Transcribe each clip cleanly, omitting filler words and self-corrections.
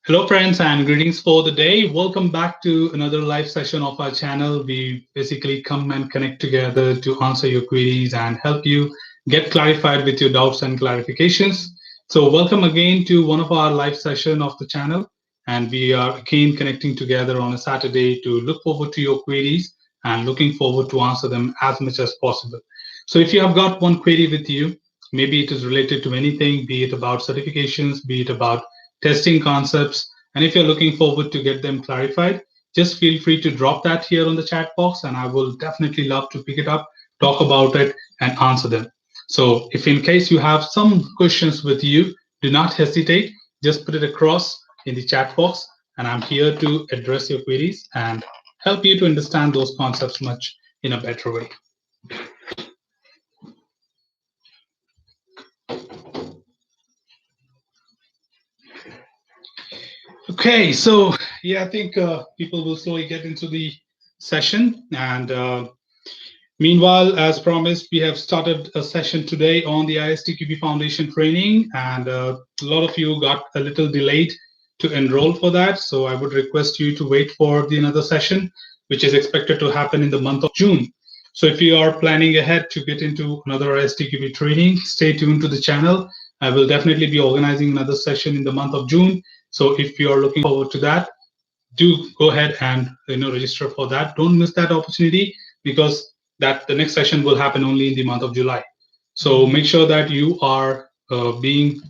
Hello, friends, and greetings for the day. Welcome back to another live session of our channel. We basically come and connect together to answer your queries and help you get clarified with your doubts and clarifications. So welcome again to one of our live session of the channel. And we are again connecting together on a Saturday to look forward to your queries and looking forward to answer them as much as possible. So if you have got one query with you, maybe it is related to anything, be it about certifications, be it about testing concepts, and if you're looking forward to get them clarified, just feel free to drop that here on the chat box, and I will definitely love to pick it up, talk about it, and answer them. So if in case you have some questions with you, do not hesitate, just put it across in the chat box, and I'm here to address your queries and help you to understand those concepts much in a better way. Okay, so yeah, I think people will slowly get into the session. And meanwhile, as promised, we have started a session today on the ISTQB Foundation training, and a lot of you got a little delayed to enroll for that. So I would request you to wait for the another session, which is expected to happen in the month of June. So if you are planning ahead to get into another ISTQB training, stay tuned to the channel. I will definitely be organizing another session in the month of June. So if you are looking forward to that, do go ahead and register for that. Don't miss that opportunity because that the next session will happen only in the month of July. So make sure that you are being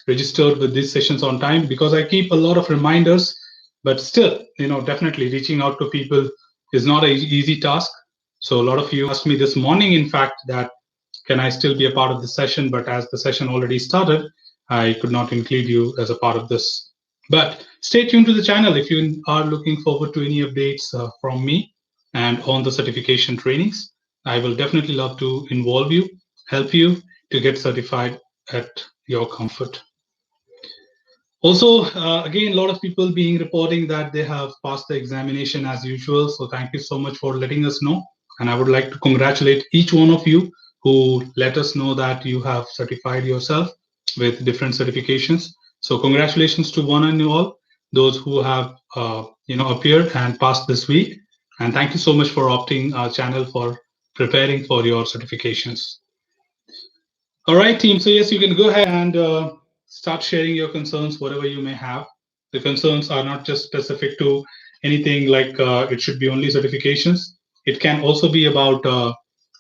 registered with these sessions on time, because I keep a lot of reminders, but still definitely reaching out to people is not an easy task. So a lot of you asked me this morning, in fact, that can I still be a part of the session, but as the session already started, I could not include you as a part of this. But stay tuned to the channel if you are looking forward to any updates from me and on the certification trainings. I will definitely love to involve you, help you to get certified at your comfort. Also, again, a lot of people being reporting that they have passed the examination as usual. So thank you so much for letting us know. And I would like to congratulate each one of you who let us know that you have certified yourself with different certifications. So congratulations to one and all those who have appeared and passed this week. And thank you so much for opting our channel for preparing for your certifications. All right, team. So yes, you can go ahead and start sharing your concerns, whatever you may have. The concerns are not just specific to anything like it should be only certifications. It can also be about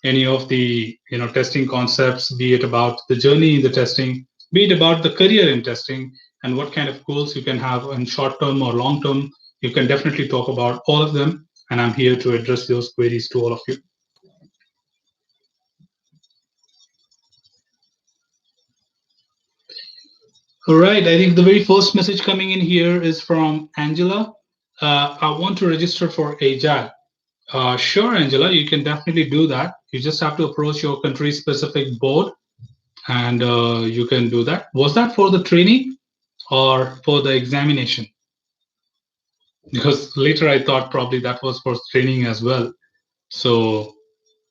any of the testing concepts, be it about the journey in the testing, be it about the career in testing, and what kind of goals you can have in short term or long term. You can definitely talk about all of them, and I'm here to address those queries to all of you. All right, I think the very first message coming in here is from Angela. I want to register for Agile. Sure, Angela, you can definitely do that. You just have to approach your country-specific board, and you can do that. Was that for the training or for the examination? Because later I thought probably that was for training as well. So,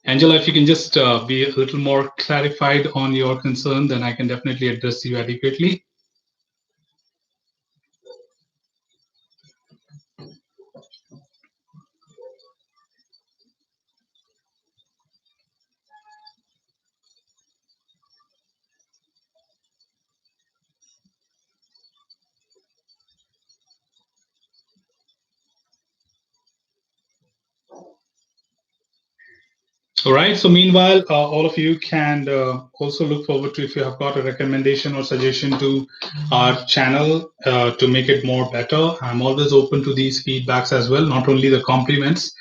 Angela, if you can just be a little more clarified on your concern, then I can definitely address you adequately. All right. So meanwhile, all of you can also look forward to if you have got a recommendation or suggestion to our channel to make it more better. I'm always open to these feedbacks as well, not only the compliments.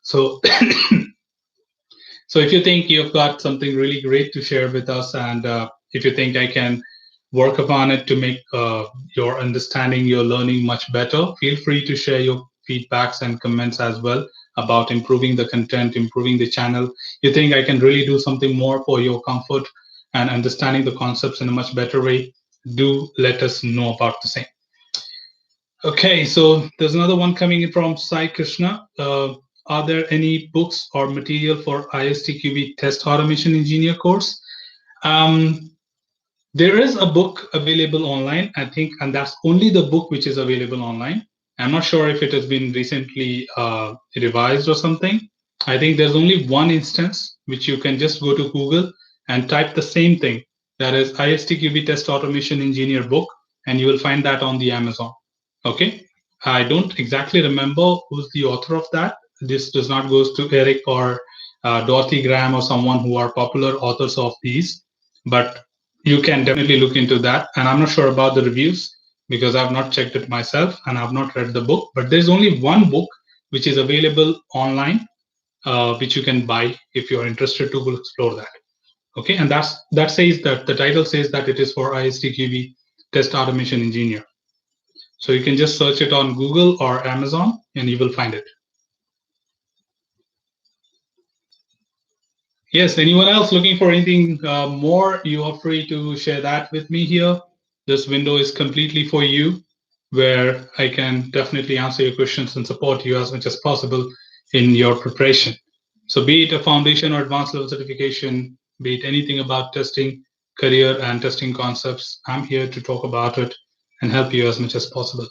So, so if you think you've got something really great to share with us, and if you think I can work upon it to make your understanding, your learning much better, feel free to share your feedbacks and comments as well about improving the content, improving the channel. You think I can really do something more for your comfort and understanding the concepts in a much better way, do let us know about the same. Okay, so there's another one coming in from Sai Krishna. Are there any books or material for ISTQB Test Automation Engineer course? There is a book available online, I think, and that's only the book which is available online. I'm not sure if it has been recently revised or something. I think there's only one instance which you can just go to Google and type the same thing. That is ISTQB Test Automation Engineer book, and you will find that on the Amazon. Okay. I don't exactly remember who's the author of that. This does not go to Eric or Dorothy Graham or someone who are popular authors of these, but you can definitely look into that. And I'm not sure about the reviews because I've not checked it myself and I've not read the book. But there's only one book which is available online, which you can buy if you're interested to explore that. Okay, and that says that the title says that it is for ISTQB Test Automation Engineer. So you can just search it on Google or Amazon and you will find it. Yes, anyone else looking for anything more, you are free to share that with me here. This window is completely for you, where I can definitely answer your questions and support you as much as possible in your preparation. So be it a foundation or advanced level certification, be it anything about testing, career and testing concepts, I'm here to talk about it and help you as much as possible.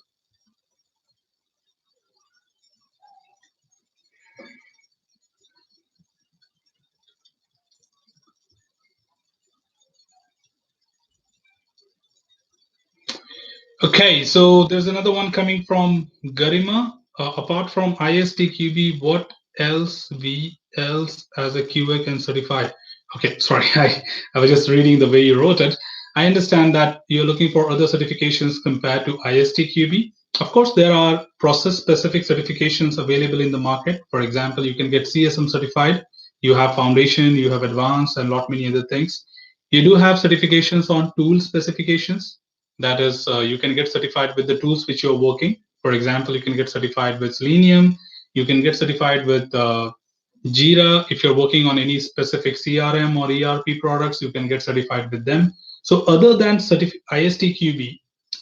Okay, so there's another one coming from Garima. Apart from ISTQB, what else we else as a QA can certify? Okay, sorry, I was just reading the way you wrote it. I understand that you're looking for other certifications compared to ISTQB. Of course, there are process-specific certifications available in the market. For example, you can get CSM certified. You have foundation, you have advanced, and lot many other things. You do have certifications on tool specifications. That is, you can get certified with the tools which you're working. For example, you can get certified with Selenium. You can get certified with Jira. If you're working on any specific CRM or ERP products, you can get certified with them. So other than ISTQB,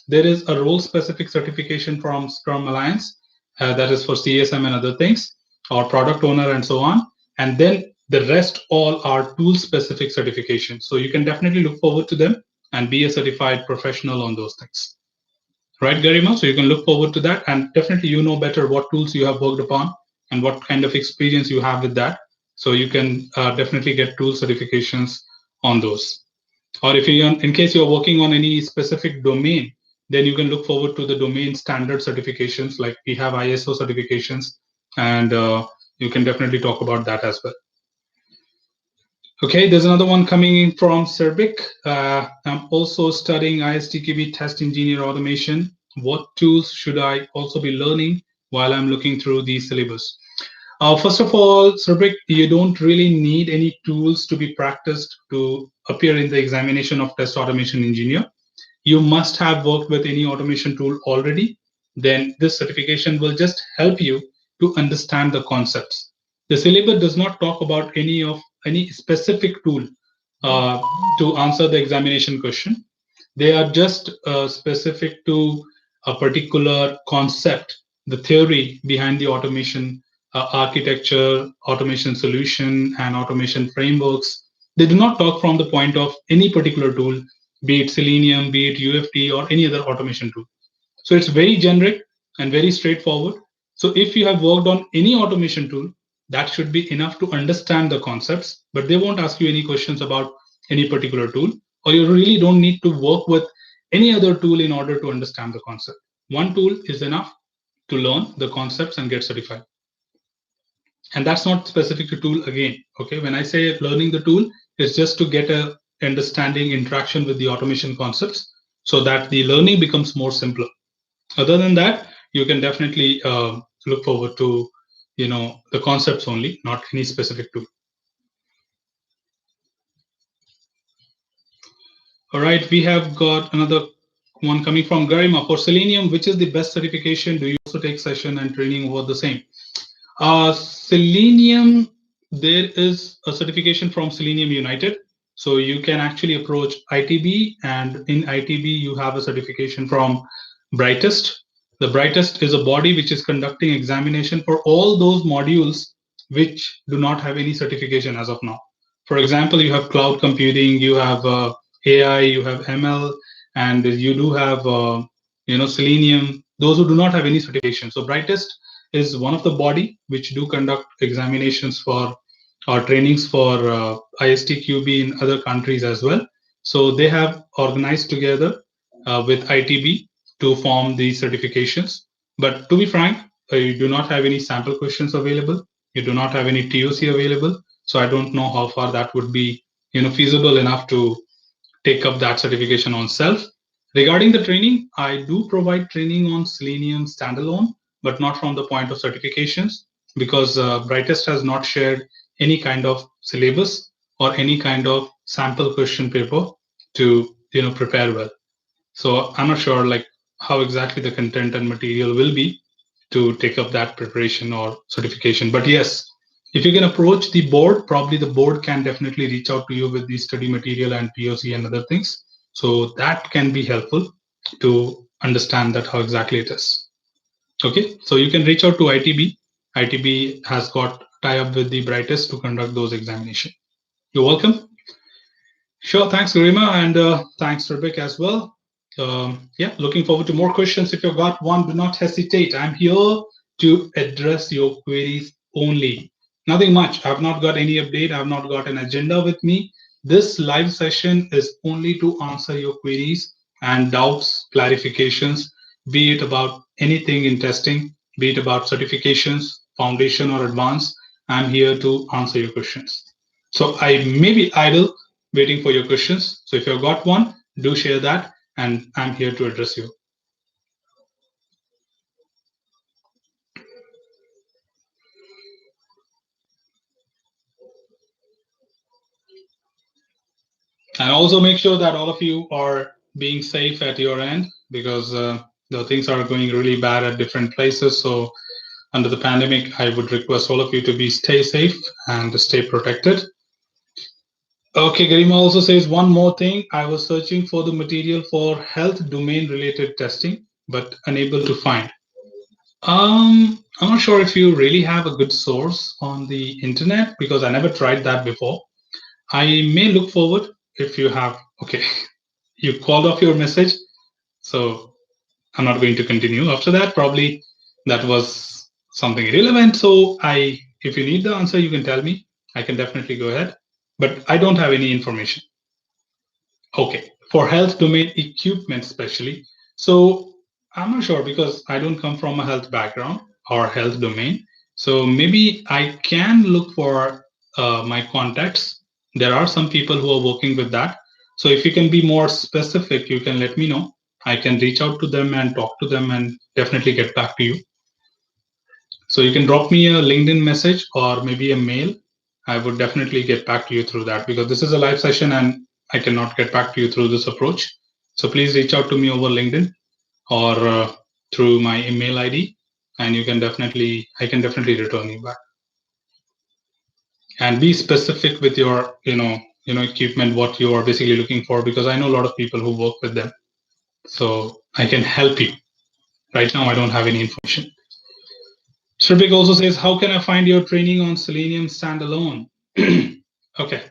there is a role-specific certification from Scrum Alliance that is for CSM and other things, or product owner and so on. And then the rest all are tool-specific certifications. So you can definitely look forward to them and be a certified professional on those things. Right, Garima? So you can look forward to that, and definitely you know better what tools you have worked upon and what kind of experience you have with that. So you can definitely get tool certifications on those. Or if you, in case you're working on any specific domain, then you can look forward to the domain standard certifications, like we have ISO certifications, and you can definitely talk about that as well. Okay, there's another one coming in from Serbic. I'm also studying ISTQB Test Engineer Automation. What tools should I also be learning while I'm looking through the syllabus? First of all, Serbic, you don't really need any tools to be practiced to appear in the examination of Test Automation Engineer. You must have worked with any automation tool already. Then this certification will just help you to understand the concepts. The syllabus does not talk about any specific tool to answer the examination question. They are just specific to a particular concept, the theory behind the automation architecture, automation solution, and automation frameworks. They do not talk from the point of any particular tool, be it Selenium, be it UFT, or any other automation tool. So it's very generic and very straightforward. So if you have worked on any automation tool, that should be enough to understand the concepts, but they won't ask you any questions about any particular tool, or you really don't need to work with any other tool in order to understand the concept. One tool is enough to learn the concepts and get certified. And that's not specific to tool again. Okay, when I say learning the tool, it's just to get a understanding interaction with the automation concepts so that the learning becomes more simpler. Other than that, you can definitely look forward to the concepts only, not any specific tool. All right, we have got another one coming from Garima. For Selenium, which is the best certification? Do you also take session and training over the same? Selenium, there is a certification from Selenium United. So you can actually approach ITB, and in ITB, you have a certification from Brightest. The Brightest is a body which is conducting examination for all those modules which do not have any certification as of now. For example, you have cloud computing, you have AI, you have ML, and you do have Selenium. Those who do not have any certification. So Brightest is one of the body which do conduct examinations for or trainings for ISTQB in other countries as well. So they have organized together with ITB to form these certifications. But to be frank, you do not have any sample questions available. You do not have any TOC available. So I don't know how far that would be, feasible enough to take up that certification on self. Regarding the training, I do provide training on Selenium standalone, but not from the point of certifications because Brightest has not shared any kind of syllabus or any kind of sample question paper to prepare well. So I'm not sure like how exactly the content and material will be to take up that preparation or certification. But yes, if you can approach the board, probably the board can definitely reach out to you with the study material and POC and other things. So that can be helpful to understand that how exactly it is. Okay, so you can reach out to ITB. ITB has got tie up with the Brightest to conduct those examinations. You're welcome. Sure, thanks, Garima, and thanks, Rebecca, as well. Yeah, looking forward to more questions. If you've got one, do not hesitate. I'm here to address your queries only. Nothing much. I've not got any update. I've not got an agenda with me. This live session is only to answer your queries and doubts, clarifications, be it about anything in testing, be it about certifications, foundation, or advanced. I'm here to answer your questions. So I may be idle waiting for your questions. So if you've got one, do share that, and I'm here to address you. And also make sure that all of you are being safe at your end because the things are going really bad at different places. So under the pandemic, I would request all of you to stay safe and stay protected. Okay, Garima also says one more thing. I was searching for the material for health domain related testing, but unable to find. I'm not sure if you really have a good source on the internet because I never tried that before. I may look forward if you have. Okay, you called off your message, so I'm not going to continue. After that, probably that was something irrelevant. So if you need the answer, you can tell me. I can definitely go ahead, but I don't have any information. Okay, for health domain equipment, especially. So I'm not sure because I don't come from a health background or health domain. So maybe I can look for my contacts. There are some people who are working with that. So if you can be more specific, you can let me know. I can reach out to them and talk to them and definitely get back to you. So you can drop me a LinkedIn message or maybe a mail. I would definitely get back to you through that because this is a live session and I cannot get back to you through this approach. So please reach out to me over LinkedIn or through my email ID, and I can definitely return you back. And be specific with your, equipment, what you are basically looking for, because I know a lot of people who work with them. So I can help you. Right now, I don't have any information. Sripik also says, how can I find your training on Selenium standalone? Okay.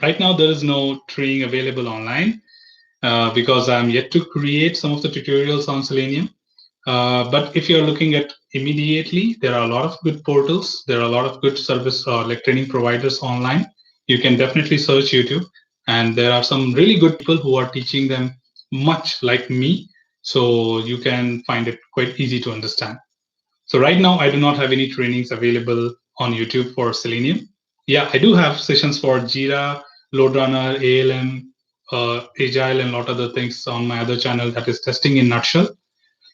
Right now, there is no training available online because I'm yet to create some of the tutorials on Selenium. But if you're looking at immediately, there are a lot of good portals. There are a lot of good service like training providers online. You can definitely search YouTube. And there are some really good people who are teaching them much like me. So you can find it quite easy to understand. So right now, I do not have any trainings available on YouTube for Selenium. Yeah, I do have sessions for Jira, LoadRunner, ALM, Agile, and a lot of other things on my other channel that is testing in nutshell.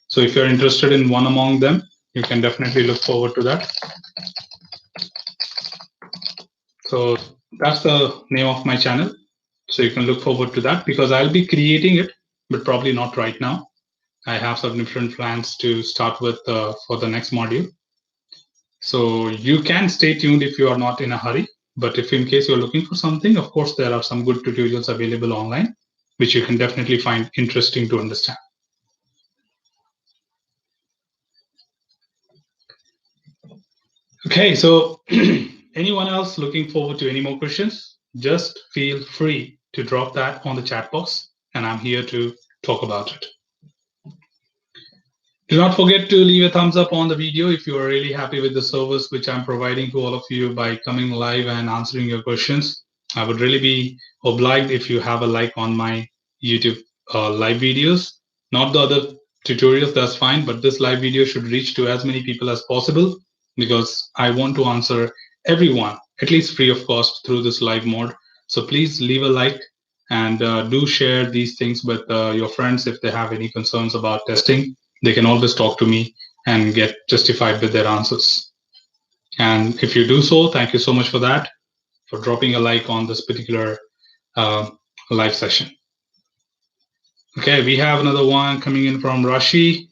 So if you're interested in one among them, you can definitely look forward to that. So that's the name of my channel. So you can look forward to that because I'll be creating it, but probably not right now. I have some different plans to start with for the next module. So you can stay tuned if you are not in a hurry. But if in case you're looking for something, of course, there are some good tutorials available online, which you can definitely find interesting to understand. Okay, so anyone else looking forward to any more questions? Just feel free to drop that on the chat box, and I'm here to talk about it. Do not forget to leave a thumbs up on the video if you are really happy with the service which I'm providing to all of you by coming live and answering your questions. I would really be obliged if you have a like on my YouTube live videos, not the other tutorials, that's fine, but this live video should reach to as many people as possible because I want to answer everyone, at least free of cost, through this live mode. So please leave a like and do share these things with your friends if they have any concerns about testing. They can always talk to me and get justified with their answers. And if you do so, thank you so much for that, for dropping a like on this particular live session. Okay, we have another one coming in from Rashi.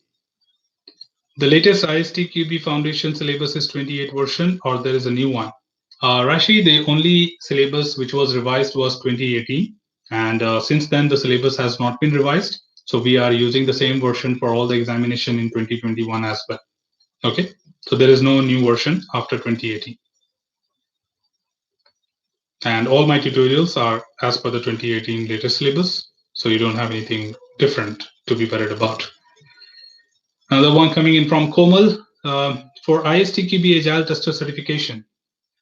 The latest ISTQB Foundation syllabus is 28 version, or there is a new one? Rashi, the only syllabus which was revised was 2018. And since then, the syllabus has not been revised. So we are using the same version for all the examination in 2021 as well. Okay, so there is no new version after 2018. And all my tutorials are as per the 2018 latest syllabus. So you don't have anything different to be worried about. Another one coming in from Komal. For ISTQB Agile Tester Certification,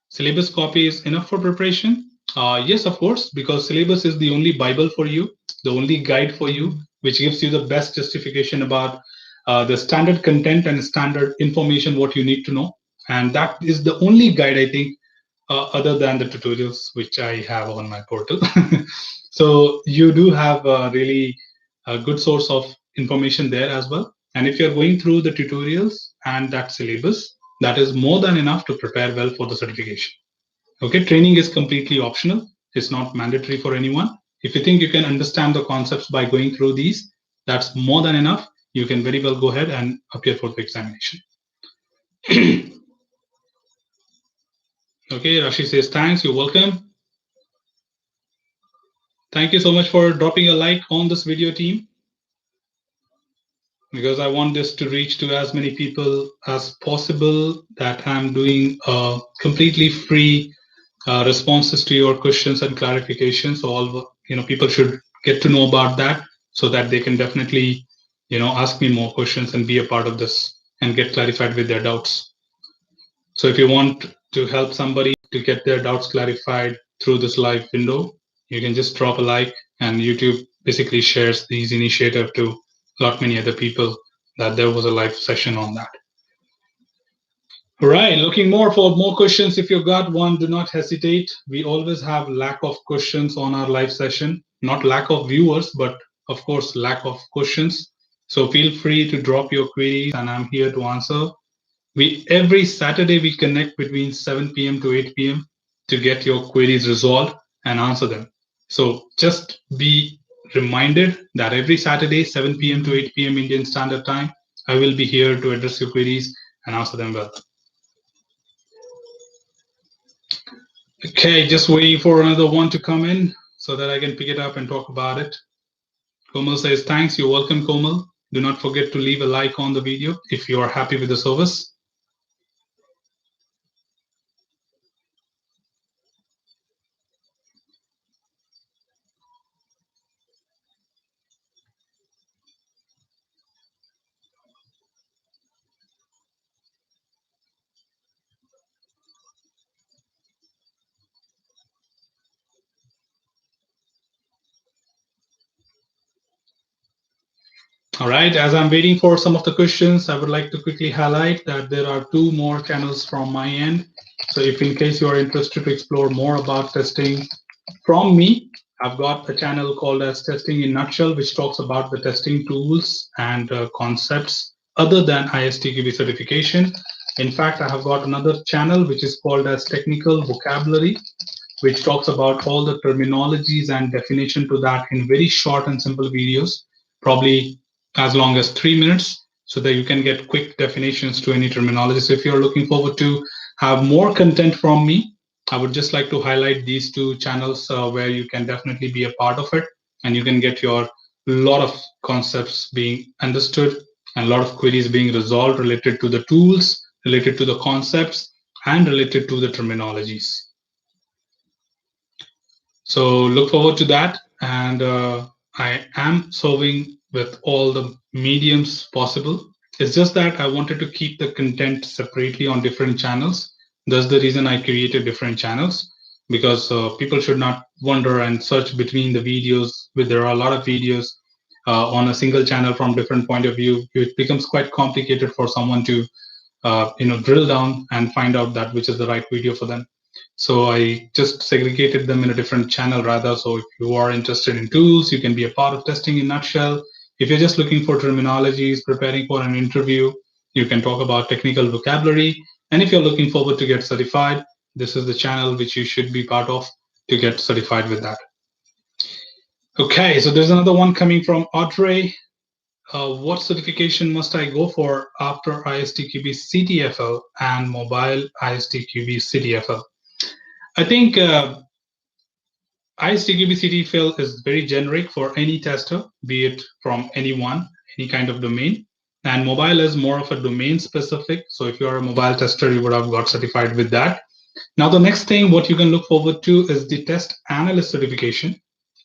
syllabus copy is enough for preparation? Yes, of course, because syllabus is the only Bible for you, the only guide for you, which gives you the best justification about the standard content and standard information, what you need to know. And that is the only guide, I think, other than the tutorials, which I have on my portal. So you do have really a good source of information there as well. And if you're going through the tutorials and that syllabus, that is more than enough to prepare well for the certification. Okay, training is completely optional. It's not mandatory for anyone. If you think you can understand the concepts by going through these, that's more than enough. You can very well go ahead and appear for the examination. Okay, Rashi says, thanks, you're welcome. Thank you so much for dropping a like on this video, team, because I want this to reach to as many people as possible, that I'm doing completely free responses to your questions and clarifications. So all people should get to know about that, so that they can definitely ask me more questions and be a part of this and get clarified with their doubts. So if you want to help somebody to get their doubts clarified through this live window, you can just drop a like, and YouTube basically shares these initiative to a lot many other people that there was a live session on that. All right, looking more for more questions. If you've got one, do not hesitate. We always have lack of questions on our live session, not lack of viewers, but of course, lack of questions. So feel free to drop your queries, and I'm here to answer. Every Saturday we connect between 7 p.m. to 8 p.m. to get your queries resolved and answer them. So just be reminded that every Saturday, 7 p.m. to 8 p.m. Indian Standard Time, I will be here to address your queries and answer them well. Okay, just waiting for another one to come in so that I can pick it up and talk about it. Komal says, thanks, you're welcome, Komal. Do not forget to leave a like on the video if you are happy with the service. All right, as I'm waiting for some of the questions, I would like to quickly highlight that there are 2 more channels from my end. So if in case you are interested to explore more about testing from me, I've got a channel called as Testing in Nutshell, which talks about the testing tools and concepts other than ISTQB certification. In fact, I have got another channel which is called as Technical Vocabulary, which talks about all the terminologies and definition to that in very short and simple videos, probably as long as 3 minutes, so that you can get quick definitions to any terminology. So if you're looking forward to have more content from me, I would just like to highlight these 2 channels where you can definitely be a part of it, and you can get your lot of concepts being understood and a lot of queries being resolved related to the tools, related to the concepts, and related to the terminologies. So look forward to that. And I am serving with all the mediums possible. It's just that I wanted to keep the content separately on different channels. That's the reason I created different channels, because people should not wonder and search between the videos. But there are a lot of videos on a single channel from different point of view. It becomes quite complicated for someone to drill down and find out that which is the right video for them. So I just segregated them in a different channel rather. So if you are interested in tools, you can be a part of testing in nutshell. If you're just looking for terminologies, preparing for an interview, you can talk about technical vocabulary. And if you're looking forward to get certified, this is the channel which you should be part of to get certified with that. Okay, so there's another one coming from Audrey. What certification must I go for after ISTQB CTFL and mobile ISTQB CTFL? I think ISTQB CTFL is very generic for any tester, be it from anyone, any kind of domain. And mobile is more of a domain specific. So if you're a mobile tester, you would have got certified with that. Now, the next thing, what you can look forward to is the test analyst certification.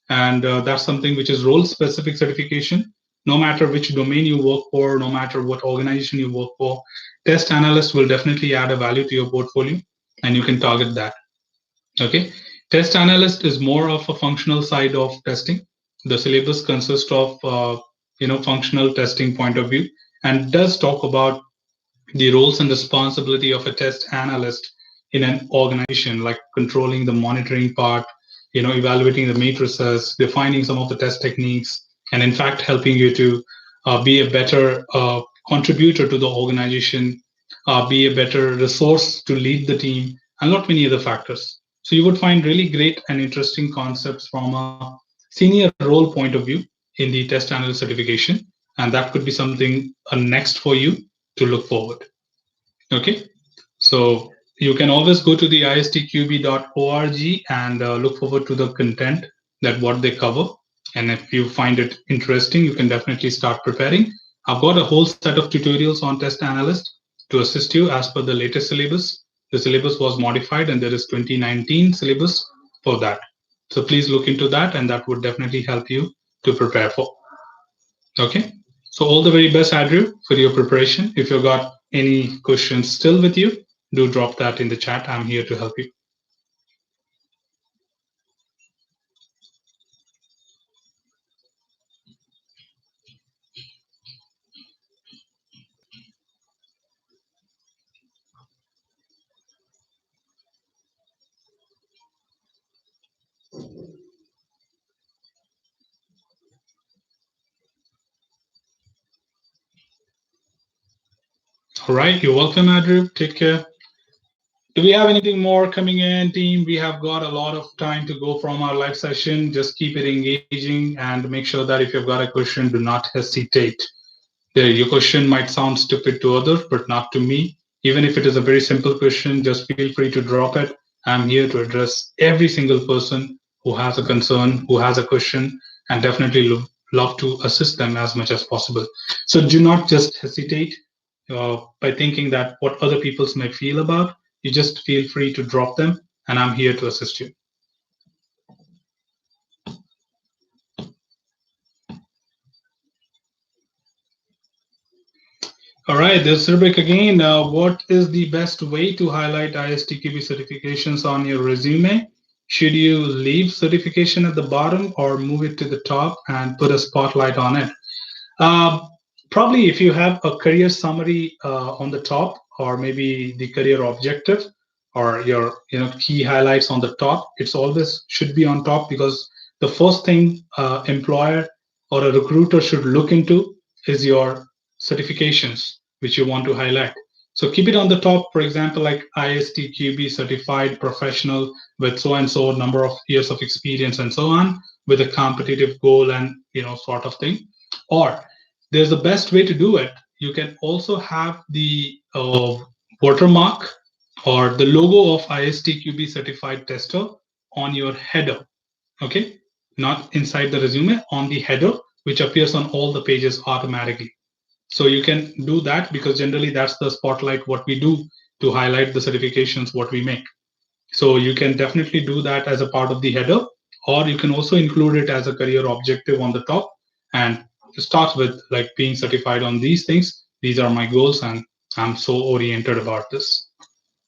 And that's something which is role specific certification. No matter which domain you work for, no matter what organization you work for, test analyst will definitely add a value to your portfolio, and you can target that. Okay. Test analyst is more of a functional side of testing. The syllabus consists of functional testing point of view, and does talk about the roles and responsibility of a test analyst in an organization, like controlling the monitoring part, evaluating the matrices, defining some of the test techniques, and in fact helping you to be a better contributor to the organization, be a better resource to lead the team, and lot many other factors. So you would find really great and interesting concepts from a senior role point of view in the test analyst certification, and that could be something next for you to look forward. Okay, so you can always go to the istqb.org and look forward to the content that what they cover. And if you find it interesting, you can definitely start preparing. I've got a whole set of tutorials on test analyst to assist you as per the latest syllabus. The syllabus was modified and there is 2019 syllabus for that. So please look into that, and that would definitely help you to prepare for. Okay. So all the very best, Andrew, for your preparation. If you've got any questions still with you, do drop that in the chat. I'm here to help you. All right. You're welcome, Andrew. Take care. Do we have anything more coming in, team? We have got a lot of time to go from our live session. Just keep it engaging and make sure that if you've got a question, do not hesitate. Your question might sound stupid to others, but not to me. Even if it is a very simple question, just feel free to drop it. I'm here to address every single person who has a concern, who has a question, and definitely love to assist them as much as possible. So do not just hesitate by thinking that what other people may feel about. You just feel free to drop them, and I'm here to assist you. All right, there's Rubik again. What is the best way to highlight ISTQB certifications on your resume? Should you leave certification at the bottom or move it to the top and put a spotlight on it? Probably if you have a career summary on the top, or maybe the career objective, or your key highlights on the top, it's always should be on top, because the first thing employer or a recruiter should look into is your certifications which you want to highlight. So keep it on the top, for example, like ISTQB certified professional with so and so number of years of experience and so on, with a competitive goal and sort of thing. Or there's the best way to do it. You can also have the watermark or the logo of ISTQB certified tester on your header. Okay, not inside the resume, on the header, which appears on all the pages automatically. So you can do that, because generally that's the spotlight what we do to highlight the certifications what we make. So you can definitely do that as a part of the header, or you can also include it as a career objective on the top and start with like being certified on these things. These are my goals and I'm so oriented about this.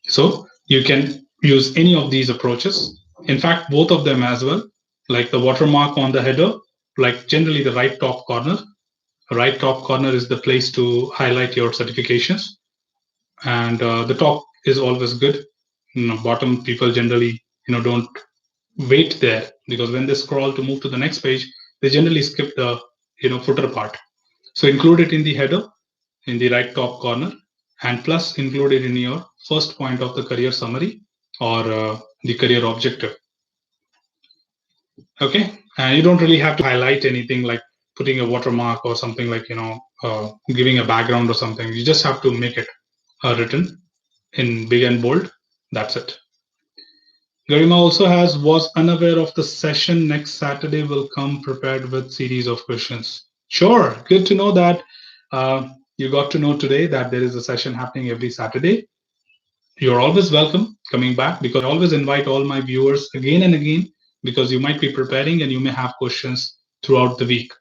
So you can use any of these approaches. In fact, both of them as well, like the watermark on the header, like generally the right top corner. Right top corner is the place to highlight your certifications, and the top is always good. Bottom people generally don't wait there, because when they scroll to move to the next page, they generally skip the footer part. So include it in the header in the right top corner, and plus include it in your first point of the career summary or the career objective. Okay, and you don't really have to highlight anything like putting a watermark or something like giving a background or something. You just have to make it written in big and bold. That's it. Garima also was unaware of the session next Saturday, will come prepared with series of questions. Sure, good to know that you got to know today that there is a session happening every Saturday. You're always welcome coming back, because I always invite all my viewers again and again, because you might be preparing and you may have questions throughout the week.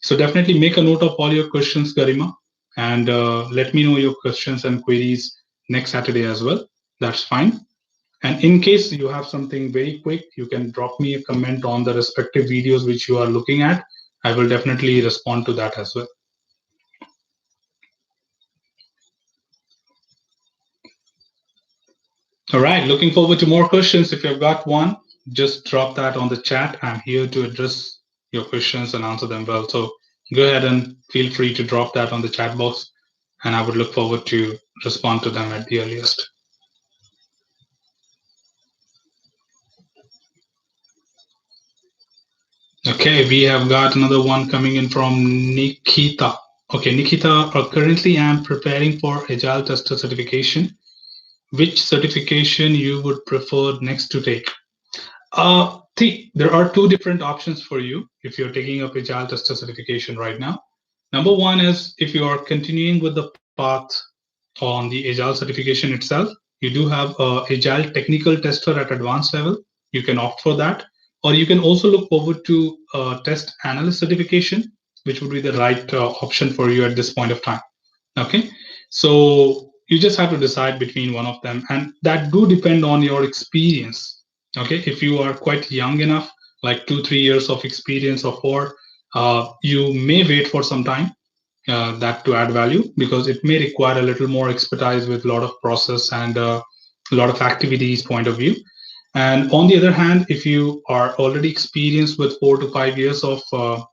So definitely make a note of all your questions, Garima, and let me know your questions and queries next Saturday as well. That's fine. And in case you have something very quick, you can drop me a comment on the respective videos which you are looking at. I will definitely respond to that as well. All right, looking forward to more questions. If you've got one, just drop that on the chat. I'm here to address your questions and answer them well. So go ahead and feel free to drop that on the chat box, and I would look forward to respond to them at the earliest. Okay, we have got another one coming in from Nikita. Okay, Nikita, currently I'm preparing for Agile Tester certification. Which certification you would prefer next to take? There are two different options for you if you're taking up Agile Tester certification right now. Number one is if you are continuing with the path on the Agile certification itself, you do have Agile Technical Tester at advanced level. You can opt for that. Or you can also look forward to Test Analyst certification, which would be the right option for you at this point of time. Okay, so you just have to decide between one of them, and that do depend on your experience. Okay, if you are quite young enough, like 2-3 years of experience or 4, you may wait for some time that to add value, because it may require a little more expertise with a lot of process and a lot of activities point of view. And on the other hand, if you are already experienced with 4 to 5 years of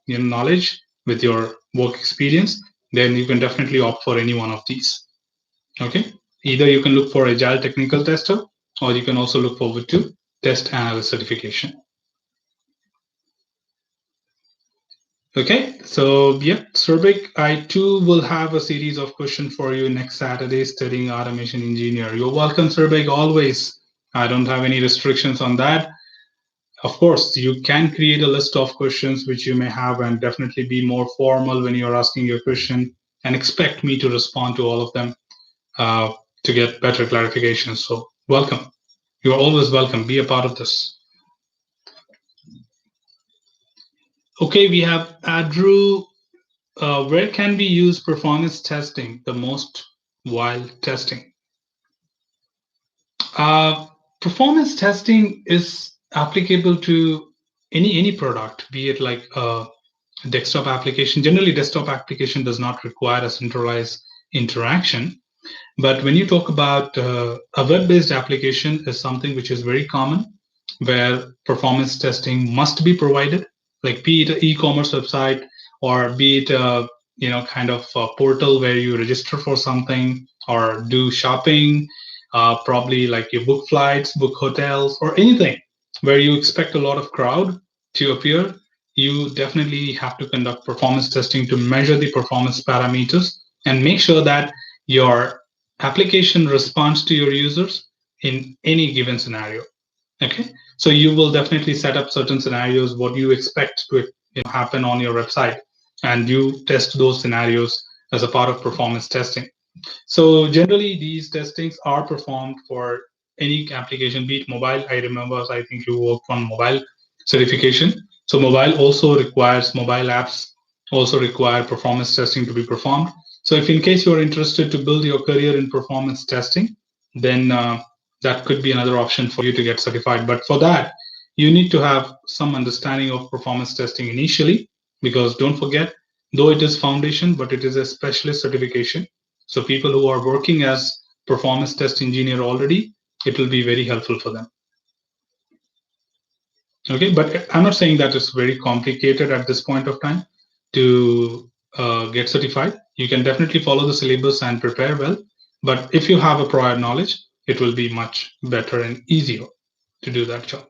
knowledge with your work experience, then you can definitely opt for any one of these. Okay, either you can look for Agile Technical Tester, or you can also look forward to Test Analyst certification. Okay, so yeah, Surbik, I too will have a series of questions for you next Saturday, studying automation engineer. You're welcome, Surbik, always. I don't have any restrictions on that. Of course, you can create a list of questions which you may have, and definitely be more formal when you're asking your question, and expect me to respond to all of them to get better clarification. So welcome. You're always welcome. Be a part of this. Okay, we have Andrew. Where can we use performance testing the most while testing? Performance testing is applicable to any product, be it like a desktop application. Generally, desktop application does not require a centralized interaction. But when you talk about a web-based application, is something which is very common, where performance testing must be provided, like be it an e-commerce website, or be it a kind of a portal where you register for something or do shopping, probably like you book flights, book hotels, or anything where you expect a lot of crowd to appear. You definitely have to conduct performance testing to measure the performance parameters and make sure that your application responds to your users in any given scenario. Okay, so you will definitely set up certain scenarios what you expect to happen on your website, and you test those scenarios as a part of performance testing. So generally these testings are performed for any application, be it mobile. I remember, I think you work on mobile certification. So mobile apps also require performance testing to be performed. So if in case you're interested to build your career in performance testing, then that could be another option for you to get certified. But for that, you need to have some understanding of performance testing initially, because don't forget, though it is foundation, but it is a specialist certification. So people who are working as performance test engineer already, it will be very helpful for them. Okay, but I'm not saying that it's very complicated at this point of time to get certified. You can definitely follow the syllabus and prepare well. But if you have a prior knowledge, it will be much better and easier to do that job.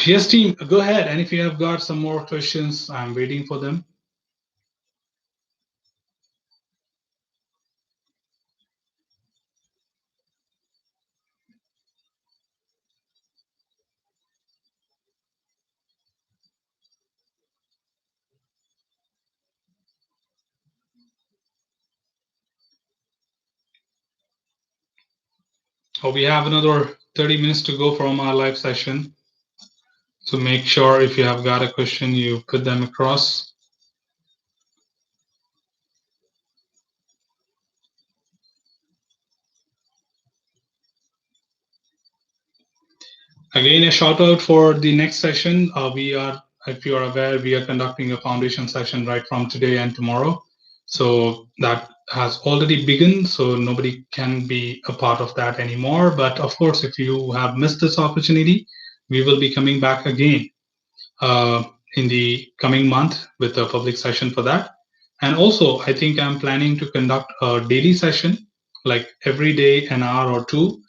Yes, team, go ahead. And if you have got some more questions, I'm waiting for them. Oh, we have another 30 minutes to go from our live session. So make sure if you have got a question, you put them across. Again, a shout out for the next session. If you are aware, we are conducting a foundation session right from today and tomorrow. So that has already begun, so nobody can be a part of that anymore. But of course, if you have missed this opportunity, we will be coming back again uh, in the coming month with a public session for that. And also, I think I'm planning to conduct a daily session, like every day, an hour or two,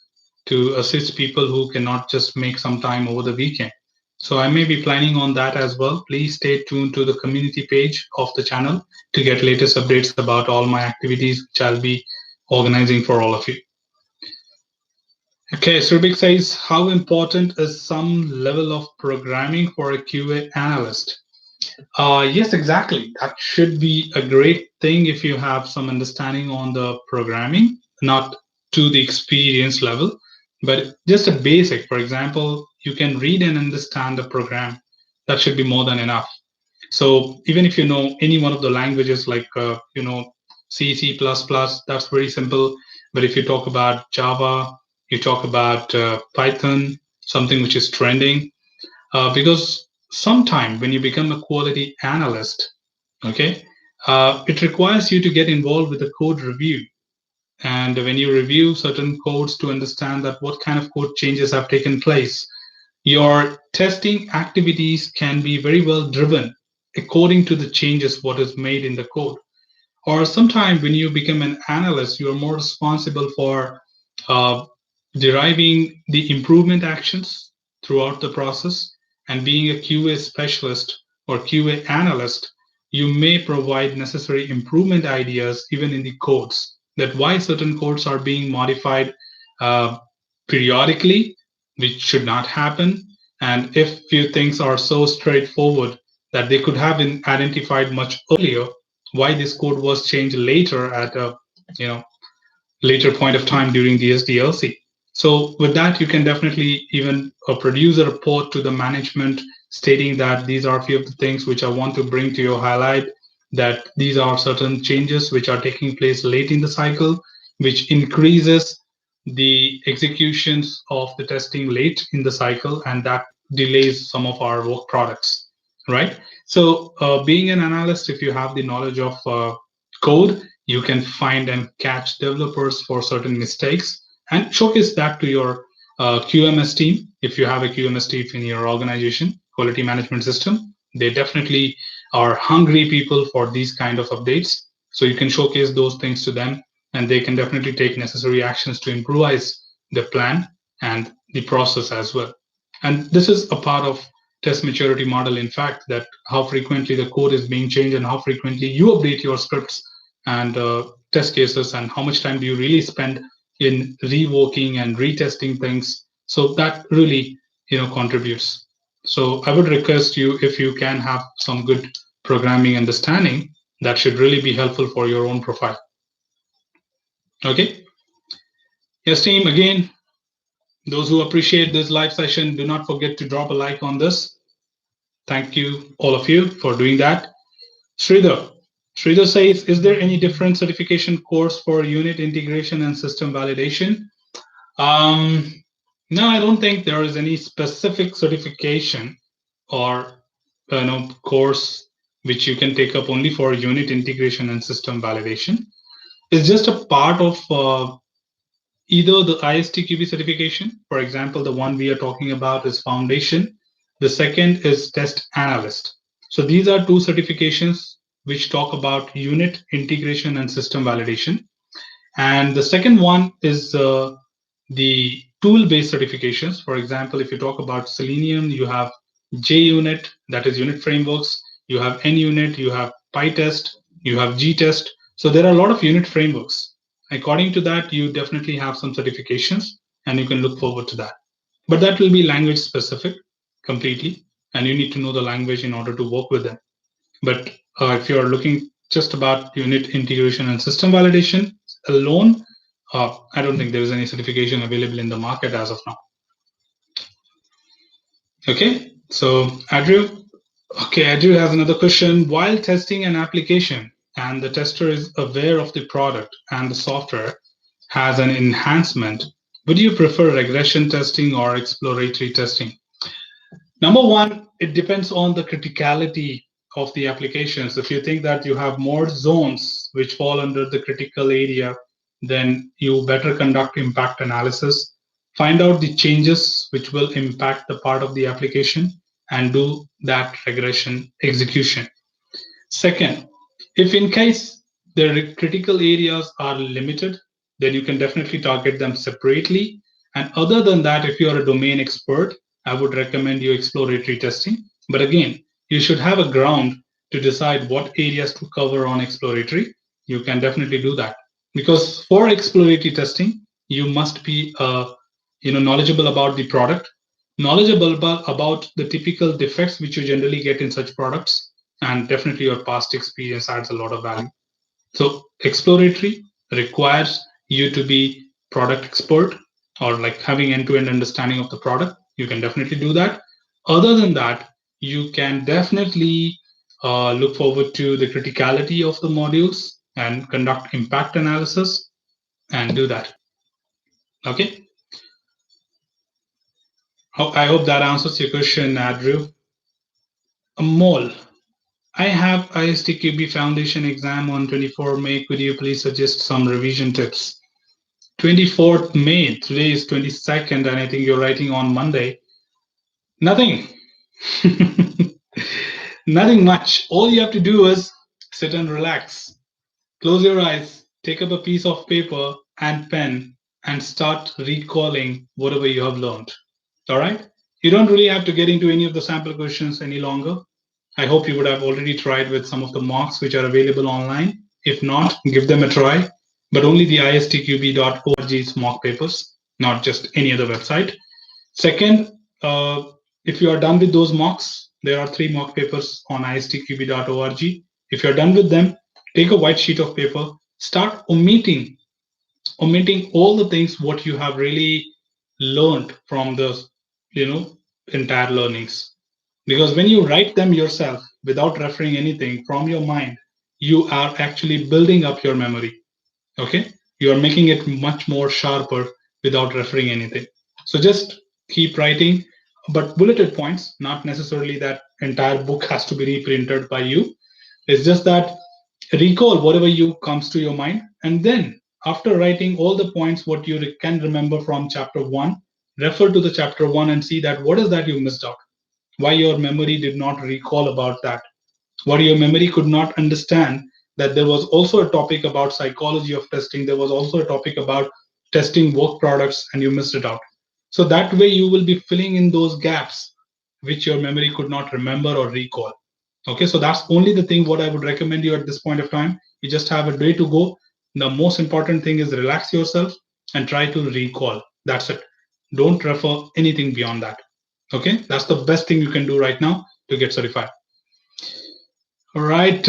to assist people who cannot just make some time over the weekend. So I may be planning on that as well. Please stay tuned to the community page of the channel to get latest updates about all my activities, which I'll be organizing for all of you. Okay, Surbik says, how important is some level of programming for a QA analyst? Yes, exactly. That should be a great thing if you have some understanding on the programming, not to the experience level, but just a basic. For example, you can read and understand the program. That should be more than enough. So even if you know any one of the languages like C, C++, that's very simple. But if you talk about Java, you talk about Python, something which is trending, because sometime when you become a quality analyst, okay, it requires you to get involved with the code review. And when you review certain codes to understand that what kind of code changes have taken place, your testing activities can be very well driven according to the changes what is made in the code. Or sometimes when you become an analyst, you are more responsible for uh, deriving the improvement actions throughout the process. And being a QA specialist or QA analyst, you may provide necessary improvement ideas even in the codes, that why certain codes are being modified uh, periodically, which should not happen. And if few things are so straightforward that they could have been identified much earlier, why this code was changed later at a you know later point of time during the SDLC. So with that, you can definitely even produce a report to the management stating that these are a few of the things which I want to bring to your highlight, that these are certain changes which are taking place late in the cycle, which increases the executions of the testing late in the cycle, and that delays some of our work products, right? So being an analyst, if you have the knowledge of code, you can find and catch developers for certain mistakes and showcase that to your QMS team. If you have a QMS team in your organization, quality management system, they definitely are hungry people for these kind of updates. So you can showcase those things to them, and they can definitely take necessary actions to improvise the plan and the process as well. And this is a part of test maturity model, in fact, that how frequently the code is being changed and how frequently you update your scripts and test cases, and how much time do you really spend in reworking and retesting things. So that really contributes. So I would request you, if you can have some good programming understanding, that should really be helpful for your own profile. Okay. Yes, team, again, those who appreciate this live session, do not forget to drop a like on this. Thank you, all of you, for doing that. Sridhar. Sridhar says, is there any different certification course for unit integration and system validation? Um, no, I don't think there is any specific certification or course which you can take up only for unit integration and system validation. It's just a part of either the ISTQB certification. For example, the one we are talking about is Foundation. The second is Test Analyst. So these are two certifications which talk about unit integration and system validation. And the second one is the tool-based certifications. For example, if you talk about Selenium, you have JUnit, that is unit frameworks. You have NUnit, you have PyTest, you have GTest. So there are a lot of unit frameworks. According to that, you definitely have some certifications, and you can look forward to that. But that will be language specific completely, and you need to know the language in order to work with them. But if you're looking just about unit integration and system validation alone, I don't think there is any certification available in the market as of now. Okay, so Andrew. Okay, Andrew has another question. While testing an application and the tester is aware of the product and the software has an enhancement, would you prefer regression testing or exploratory testing? Number one, it depends on the criticality of the applications. If you think that you have more zones which fall under the critical area, then you better conduct impact analysis, find out the changes which will impact the part of the application, and do that regression execution. Second, if in case the critical areas are limited, then you can definitely target them separately. And other than that, if you are a domain expert, I would recommend you exploratory testing. But again, you should have a ground to decide what areas to cover on exploratory. You can definitely do that. Because for exploratory testing, you must be knowledgeable about the product, knowledgeable about the typical defects which you generally get in such products, and definitely your past experience adds a lot of value. So exploratory requires you to be product expert or like having end-to-end understanding of the product. You can definitely do that. Other than that, you can definitely look forward to the criticality of the modules and conduct impact analysis and do that. Okay. I hope that answers your question, Andrew. A mole. I have ISTQB Foundation exam on 24 May. Could you please suggest some revision tips? 24th May, today is 22nd, and I think you're writing on Monday. Nothing. Nothing much. All you have to do is sit and relax. Close your eyes, take up a piece of paper and pen, and start recalling whatever you have learned. All right? You don't really have to get into any of the sample questions any longer. I hope you would have already tried with some of the mocks which are available online. If not, give them a try, but only the istqb.org's mock papers, not just any other website. Second, if you are done with those mocks, there are 3 mock papers on istqb.org. If you're done with them, take a white sheet of paper, start omitting all the things what you have really learned from the entire learnings, because when you write them yourself without referring anything from your mind, you are actually building up your memory. Okay, you are making it much more sharper without referring anything. So just keep writing, but bulleted points, not necessarily that entire book has to be reprinted by you. It's just that recall whatever you comes to your mind, and then after writing all the points what you can remember from chapter 1, refer to the chapter 1 and see that what is that you missed out, why your memory did not recall about that, what your memory could not understand, that there was also a topic about psychology of testing, there was also a topic about testing work products, and you missed it out. So that way you will be filling in those gaps which your memory could not remember or recall. Okay, so that's only the thing what I would recommend you at this point of time. You just have a day to go. The most important thing is relax yourself and try to recall. That's it. Don't refer anything beyond that. Okay, that's the best thing you can do right now to get certified. All right.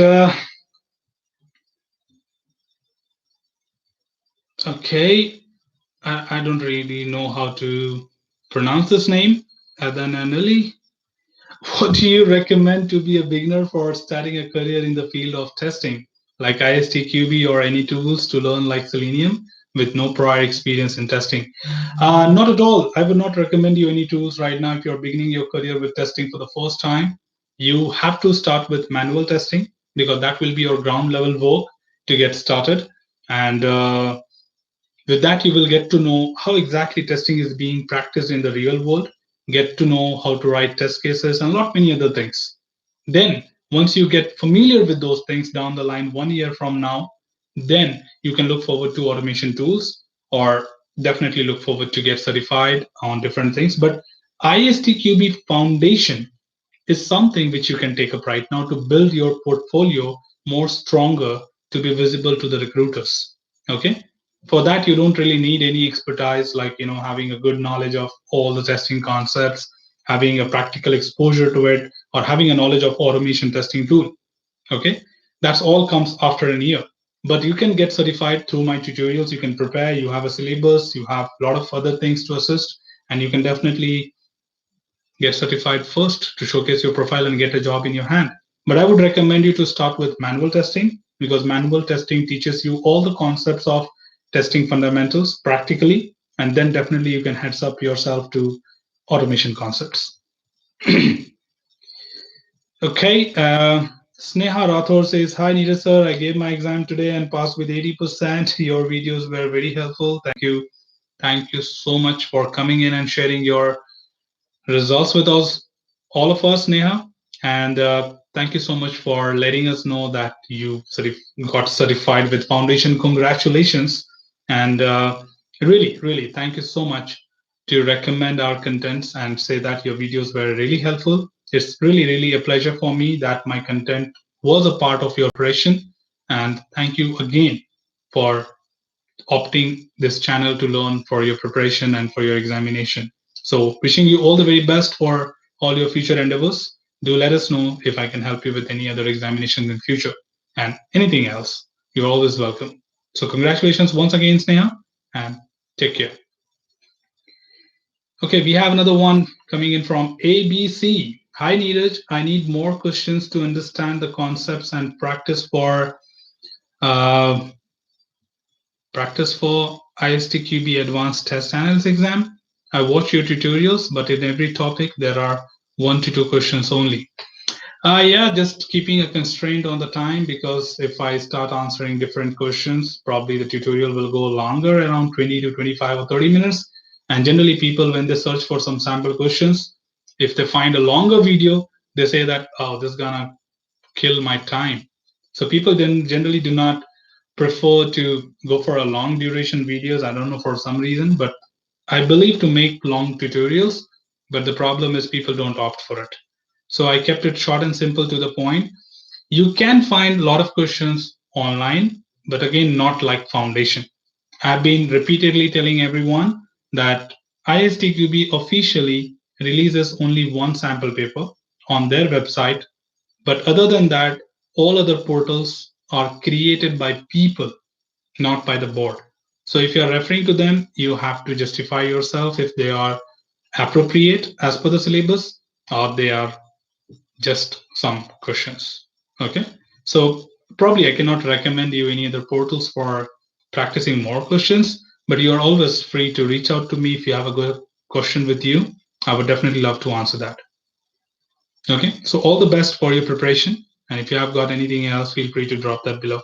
Okay, I don't really know how to pronounce this name. Adananali. What do you recommend to be a beginner for starting a career in the field of testing, like ISTQB or any tools to learn like Selenium with no prior experience in testing? Not at all. I would not recommend you any tools right now if you're beginning your career with testing for the first time. You have to start with manual testing because that will be your ground level work to get started. And with that, you will get to know how exactly testing is being practiced in the real world, get to know how to write test cases, and a lot many other things. Then, once you get familiar with those things down the line, 1 year from now, then you can look forward to automation tools or definitely look forward to get certified on different things. But ISTQB Foundation is something which you can take up right now to build your portfolio more stronger to be visible to the recruiters. Okay. For that, you don't really need any expertise like having a good knowledge of all the testing concepts, having a practical exposure to it, or having a knowledge of automation testing tool. Okay. That's all comes after a year. But you can get certified through my tutorials. You can prepare, you have a syllabus, you have a lot of other things to assist, and you can definitely get certified first to showcase your profile and get a job in your hand. But I would recommend you to start with manual testing because manual testing teaches you all the concepts of testing fundamentals practically, and then definitely you can heads up yourself to automation concepts. Okay, Sneha Rathore says, Hi Neeraj sir, I gave my exam today and passed with 80%. Your videos were very helpful. Thank you. Thank you so much for coming in and sharing your results with us, all of us, Neha. And thank you so much for letting us know that you got certified with Foundation. Congratulations. And really, really, thank you so much to recommend our contents and say that your videos were really helpful. It's really, really a pleasure for me that my content was a part of your operation. And thank you again for opting this channel to learn for your preparation and for your examination. So wishing you all the very best for all your future endeavors. Do let us know if I can help you with any other examinations in future and anything else. You're always welcome. So congratulations once again, Sneha, and take care. Okay, we have another one coming in from ABC. Hi, Neeraj. I need more questions to understand the concepts and uh, practice for ISTQB Advanced Test Analyst exam. I watch your tutorials, but in every topic there are 1 to 2 questions only. Yeah, just keeping a constraint on the time because if I start answering different questions, probably the tutorial will go longer, around 20 to 25 or 30 minutes. And generally, people, when they search for some sample questions, if they find a longer video, they say that, oh, this is gonna kill my time. So people then generally do not prefer to go for a long duration videos. I don't know for some reason, but I believe to make long tutorials, but the problem is people don't opt for it. So I kept it short and simple to the point. You can find a lot of questions online, but again, not like foundation. I've been repeatedly telling everyone that ISTQB officially releases only one sample paper on their website, but other than that, all other portals are created by people, not by the board. So if you're referring to them, you have to justify yourself if they are appropriate as per the syllabus or they are just some questions. Okay. So probably I cannot recommend you any other portals for practicing more questions, but you're always free to reach out to me if you have a good question with you. I would definitely love to answer that. Okay. So all the best for your preparation. And if you have got anything else, feel free to drop that below.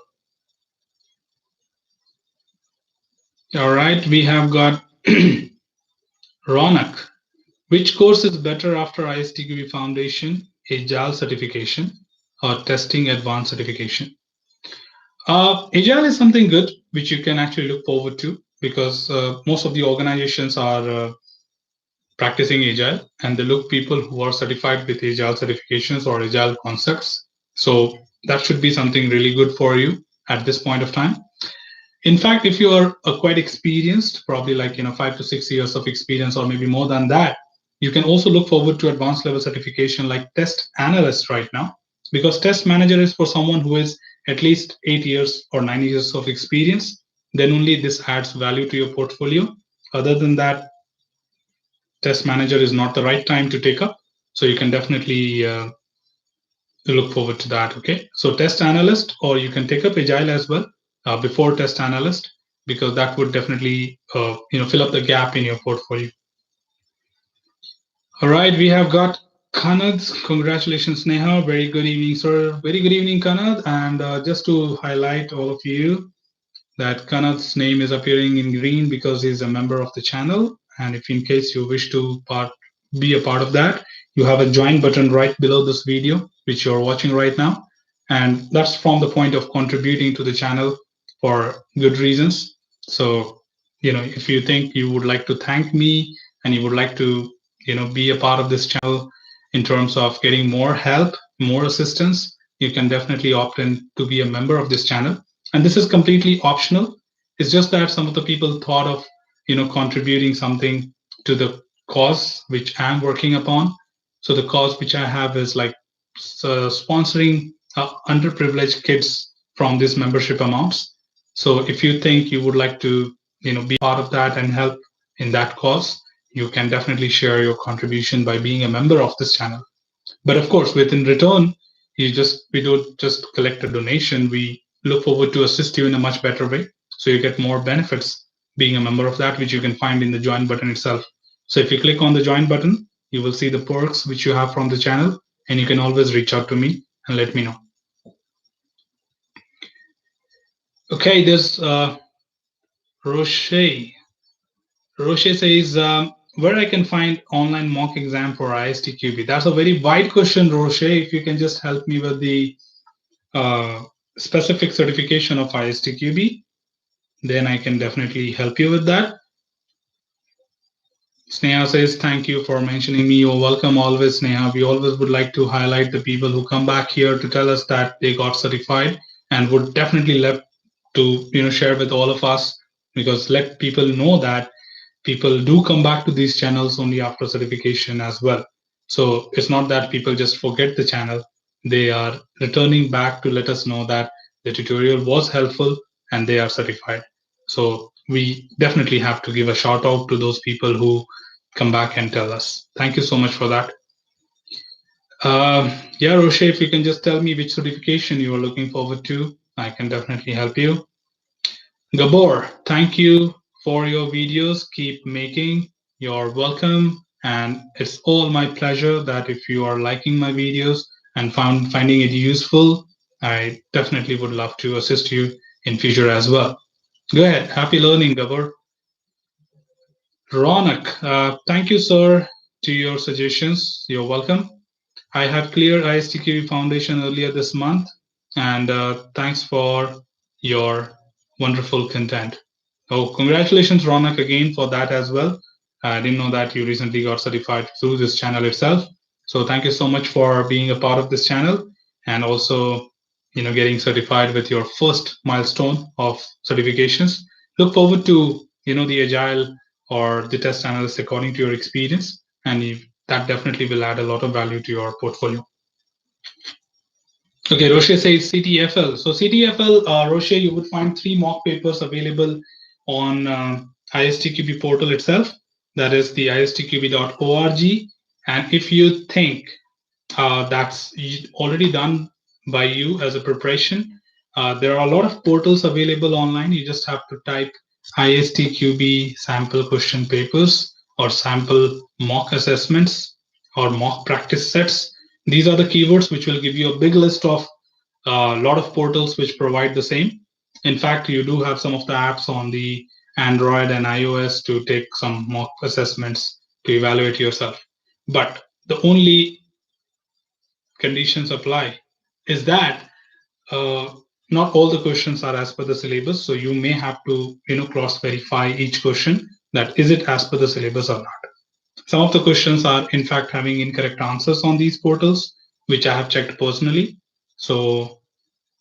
All right. We have got Ronak. Which course is better after ISTQB Foundation, Agile certification, or Testing Advanced certification? Agile is something good which you can actually look forward to because most of the organizations are practicing Agile and they look people who are certified with Agile certifications or Agile concepts. So that should be something really good for you at this point of time. In fact, if you are quite experienced, probably like 5 to 6 years of experience or maybe more than that, You can also look forward to advanced level certification like test analyst right now, because test manager is for someone who is at least 8 years or 9 years of experience. Then only this adds value to your portfolio. Other than that, test manager is not the right time to take up. So you can definitely look forward to that. Okay. So test analyst, or you can take up agile as well before test analyst, because that would definitely fill up the gap in your portfolio. All right, we have got Kanad. Congratulations, Neha. Very good evening, sir. Very good evening, Kanad. And just to highlight all of you, that Kanad's name is appearing in green because he's a member of the channel. And if in case you wish to be a part of that, you have a join button right below this video, which you're watching right now. And that's from the point of contributing to the channel for good reasons. So, if you think you would like to thank me and you would like to, be a part of this channel in terms of getting more help, more assistance, you can definitely opt in to be a member of this channel. And this is completely optional. It's just that some of the people thought of contributing something to the cause which I'm working upon. So the cause which I have is like sponsoring underprivileged kids from these membership amounts. So if you think you would like to be part of that and help in that cause, you can definitely share your contribution by being a member of this channel. But of course, within return, we don't just collect a donation. We look forward to assist you in a much better way. So you get more benefits being a member of that, which you can find in the join button itself. So if you click on the join button, you will see the perks which you have from the channel, and you can always reach out to me and let me know. Okay, there's Roche. Roche says, where I can find online mock exam for ISTQB. That's a very wide question, Roche. If you can just help me with the uh, specific certification of ISTQB, then I can definitely help you with that. Sneha says, thank you for mentioning me. You're welcome always, Sneha. We always would like to highlight the people who come back here to tell us that they got certified, and would definitely love to share with all of us, because let people know that people do come back to these channels only after certification as well. So it's not that people just forget the channel. They are returning back to let us know that the tutorial was helpful and they are certified. So we definitely have to give a shout out to those people who come back and tell us. Thank you so much for that. Yeah, Roche, if you can just tell me which certification you are looking forward to, I can definitely help you. Gabor, thank you for your videos. Keep making. You're welcome. And it's all my pleasure that if you are liking my videos and finding it useful, I definitely would love to assist you in future as well. Go ahead. Happy learning, Gabor. Ronak, thank you, sir, to your suggestions. You're welcome. I have cleared ISTQB Foundation earlier this month, and thanks for your wonderful content. Oh, congratulations, Ronak, again for that as well. I didn't know that you recently got certified through this channel itself. So thank you so much for being a part of this channel, and also, getting certified with your first milestone of certifications. Look forward to, the Agile or the test analyst according to your experience, and that definitely will add a lot of value to your portfolio. Okay, Roche says CTFL. So CTFL, Roche, you would find 3 mock papers available on ISTQB portal itself. That is the istqb.org. And if you think that's already done by you as a preparation, there are a lot of portals available online. You just have to type ISTQB sample question papers or sample mock assessments or mock practice sets. These are the keywords which will give you a big list of a lot of portals which provide the same. In fact, you do have some of the apps on the Android and iOS to take some mock assessments to evaluate yourself. But the only conditions apply is that uh, not all the questions are as per the syllabus. So you may have to cross verify each question, that is it as per the syllabus or not. Some of the questions are in fact having incorrect answers on these portals, which I have checked personally. So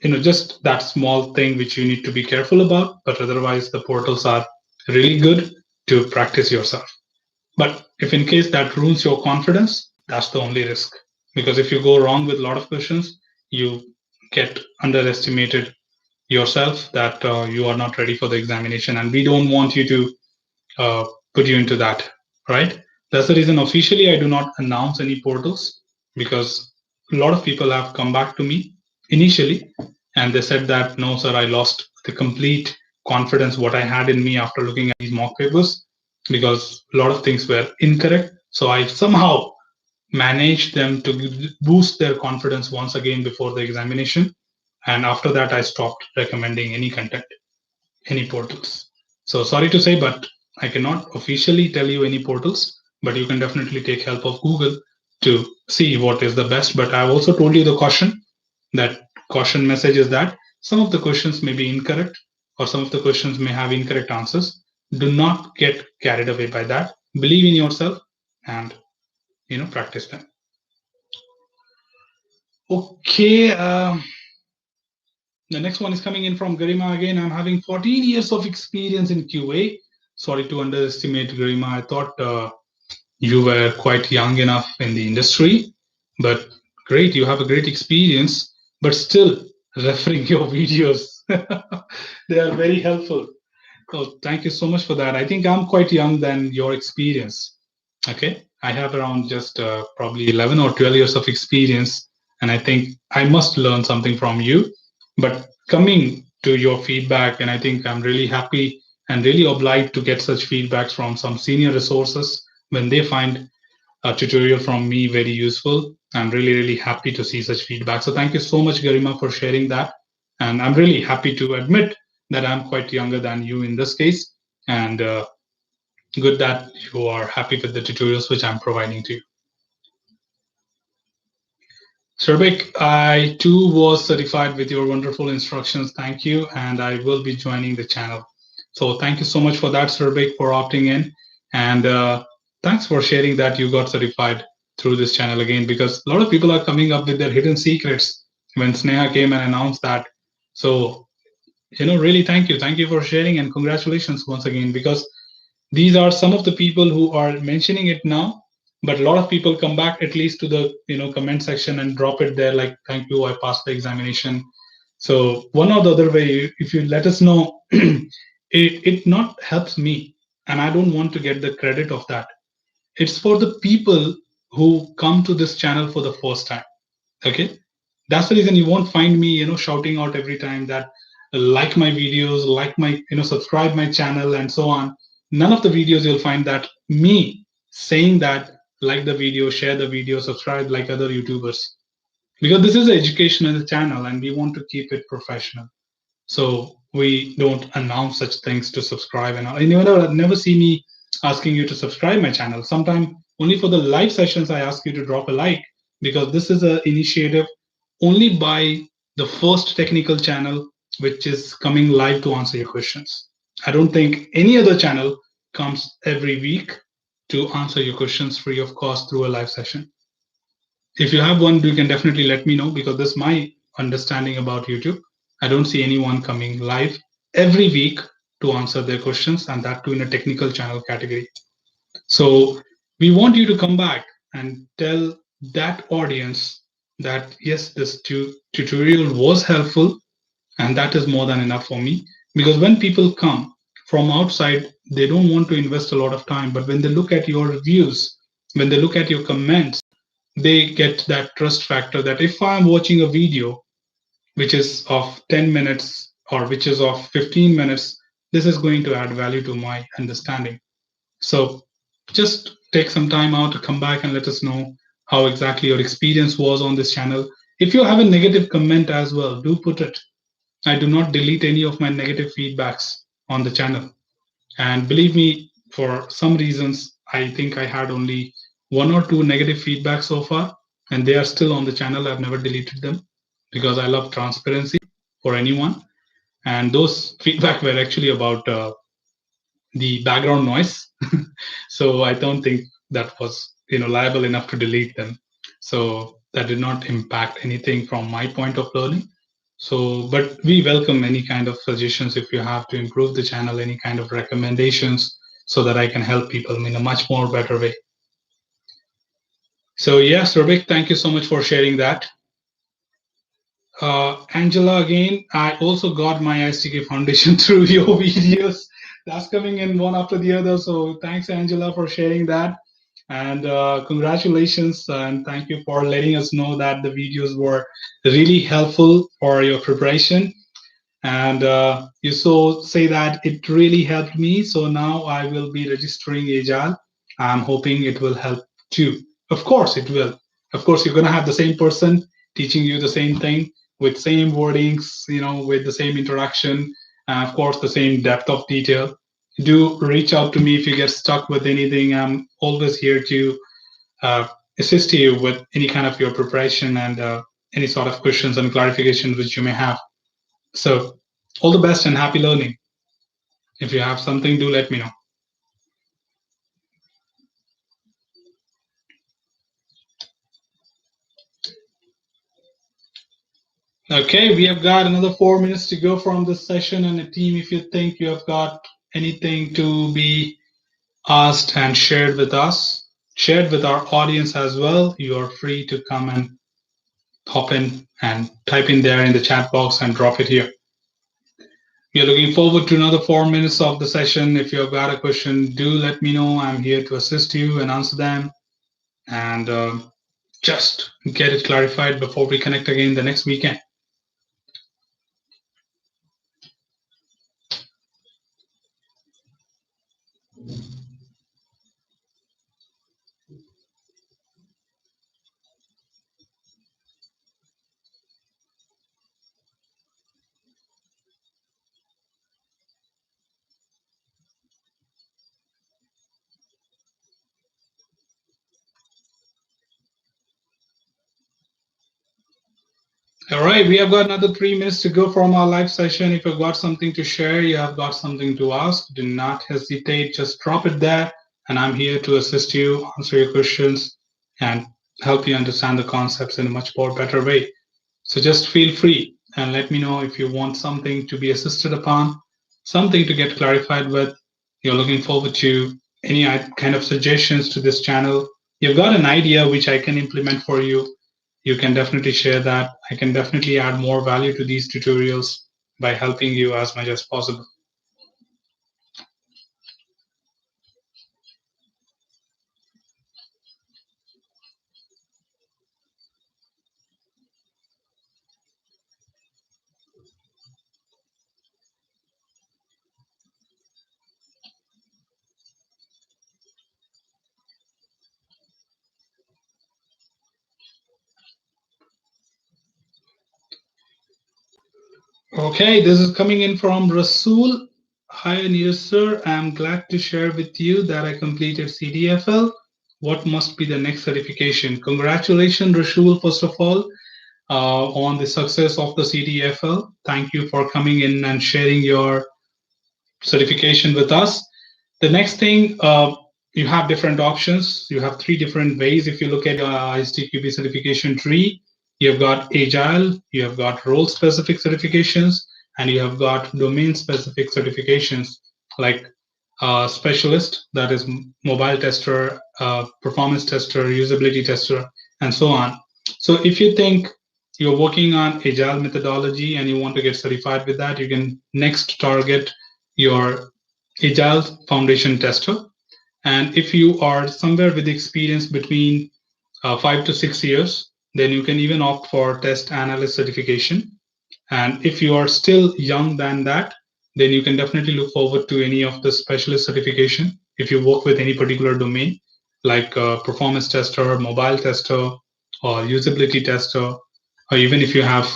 just that small thing which you need to be careful about, but otherwise the portals are really good to practice yourself. But if in case that ruins your confidence, that's the only risk. Because if you go wrong with a lot of questions, you get underestimated yourself that you are not ready for the examination, and we don't want you to uh, put you into that, right? That's the reason officially I do not announce any portals, because a lot of people have come back to me initially and they said that no, sir, I lost the complete confidence what I had in me after looking at these mock papers because a lot of things were incorrect. So I somehow managed them to boost their confidence once again before the examination. And after that, I stopped recommending any content, any portals. So sorry to say, but I cannot officially tell you any portals, but you can definitely take help of Google to see what is the best. But I've also told you the caution, that caution message is that some of the questions may be incorrect or some of the questions may have incorrect answers. Do not get carried away by that. Believe in yourself and practice them. Okay. The next one is coming in from Garima again. I'm having 14 years of experience in QA. Sorry to underestimate, Garima. I thought you were quite young enough in the industry, but great, you have a great experience, but still referring your videos. They are very helpful. Oh, thank you so much for that. I think I'm quite young than your experience. Okay. I have around just probably 11 or 12 years of experience, and I think I must learn something from you. But coming to your feedback, and I think I'm really happy and really obliged to get such feedbacks from some senior resources when they find a tutorial from me very useful. I'm really, really happy to see such feedback. So thank you so much, Garima, for sharing that. And I'm really happy to admit that I'm quite younger than you in this case. And good that you are happy with the tutorials which I'm providing to you. Surbik, I too was certified with your wonderful instructions. Thank you. And I will be joining the channel. So thank you so much for that, Surbik, for opting in. And thanks for sharing that you got certified through this channel again, because a lot of people are coming up with their hidden secrets when Sneha came and announced that. So, really thank you. Thank you for sharing and congratulations once again, because these are some of the people who are mentioning it now, but a lot of people come back at least to the comment section and drop it there like, thank you, I passed the examination. So one or the other way, if you let us know, it not helps me, and I don't want to get the credit of that. It's for the people who come to this channel for the first time. Okay, that's the reason you won't find me shouting out every time that like my videos, like my subscribe my channel and so on. None of the videos you'll find that me saying that like the video, share the video, subscribe like other YouTubers, because this is an educational channel and we want to keep it professional. So we don't announce such things to subscribe, and you never see me asking you to subscribe my channel. Sometimes only for the live sessions I ask you to drop a like, because this is an initiative only by the first technical channel which is coming live to answer your questions. I don't think any other channel comes every week to answer your questions free of cost through a live session. If you have one, you can definitely let me know, because this is my understanding about YouTube. I don't see anyone coming live every week to answer their questions, and that too in a technical channel category. So we want you to come back and tell that audience that yes, this tutorial was helpful, and that is more than enough for me. Because when people come from outside, they don't want to invest a lot of time, but when they look at your reviews, when they look at your comments, they get that trust factor that if I'm watching a video which is of 10 minutes or which is of 15 minutes, this is going to add value to my understanding. So just take some time out to come back and let us know how exactly your experience was on this channel. If you have a negative comment as well, do put it. I do not delete any of my negative feedbacks on the channel. And believe me, for some reasons, I think I had only one or two negative feedback so far, and they are still on the channel. I've never deleted them because I love transparency for anyone. And those feedback were actually about the background noise. So I don't think that was liable enough to delete them. So that did not impact anything from my point of learning. So, but we welcome any kind of suggestions if you have to improve the channel, any kind of recommendations. so that I can help people in a much more better way. So yes, Rubik, thank you so much for sharing that. Angela, again, I also got my ISTQ Foundation through your videos. That's coming in one after the other. So thanks, Angela, for sharing that. And congratulations, and thank you for letting us know that the videos were really helpful for your preparation. And you so say that it really helped me. So now I will be registering Agile. I'm hoping it will help too. Of course, it will. Of course, you're going to have the same person teaching you the same thing with same wordings, with the same introduction, and of course, the same depth of detail. Do reach out to me if you get stuck with anything. I'm always here to uh, assist you with any kind of your preparation and any sort of questions and clarifications which you may have. So, all the best and happy learning. If you have something, do let me know. Okay, we have got another 4 minutes to go from this session. And a team, if you think you have got anything to be asked and shared with us, shared with our audience as well, you are free to come and hop in and type in there in the chat box and drop it here. We are looking forward to another 4 minutes of the session. If you have got a question, do let me know. I'm here to assist you and answer them. And just get it clarified before we connect again the next weekend. All right, we have got another 3 minutes to go from our live session. If you've got something to share, you have got something to ask, do not hesitate, just drop it there. And I'm here to assist you, answer your questions, and help you understand the concepts in a much more better way. So just feel free and let me know if you want something to be assisted upon, something to get clarified with. You're looking forward to any kind of suggestions to this channel. You've got an idea which I can implement for you. You can definitely share that. I can definitely add more value to these tutorials by helping you as much as possible. Okay, this is coming in from Rasul. Hi, Neeraj sir. I'm glad to share with you that I completed CDFL. What must be the next certification? Congratulations, Rasul, first of all, on the success of the CDFL. Thank you for coming in and sharing your certification with us. The next thing, you have different options. You have three different ways. If you look at ISTQB certification tree, you have got Agile, you have got role-specific certifications, and you have got domain-specific certifications like specialist, that is mobile tester, performance tester, usability tester, and so on. So if you think you're working on Agile methodology and you want to get certified with that, you can next target your Agile Foundation Tester. And if you are somewhere with experience between 5 to 6 years, then you can even opt for Test Analyst certification. And if you are still young than that, then you can definitely look forward to any of the specialist certification. If you work with any particular domain, like performance tester, mobile tester, or usability tester, or even if you have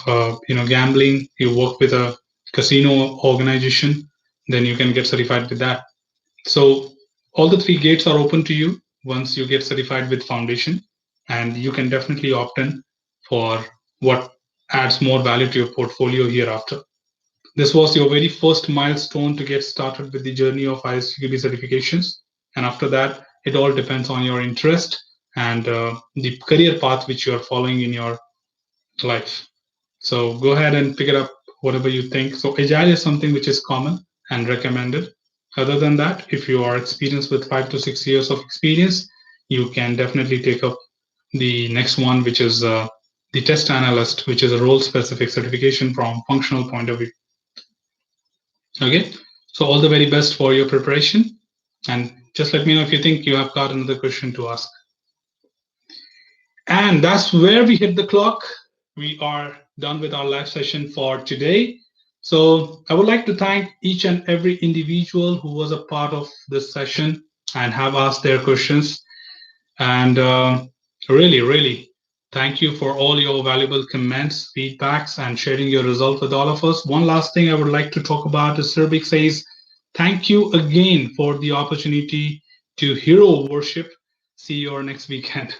gambling, you work with a casino organization, then you can get certified with that. So all the three gates are open to you once you get certified with Foundation, and you can definitely opt in for what adds more value to your portfolio hereafter. This was your very first milestone to get started with the journey of ISTQB certifications. And after that, it all depends on your interest and the career path which you are following in your life. So go ahead and pick it up, whatever you think. So Agile is something which is common and recommended. Other than that, if you are experienced with 5 to 6 years of experience, you can definitely take up the next one, which is the test analyst, which is a role specific certification from functional point of view. Okay, so all the very best for your preparation, and just let me know if you think you have got another question to ask. And that's where we hit the clock. We are done with our live session for today. So I would like to thank each and every individual who was a part of this session and have asked their questions. And really, thank you for all your valuable comments, feedbacks, and sharing your results with all of us. One last thing I would like to talk about is Sirbik says, thank you again for the opportunity to hero worship. See you next weekend.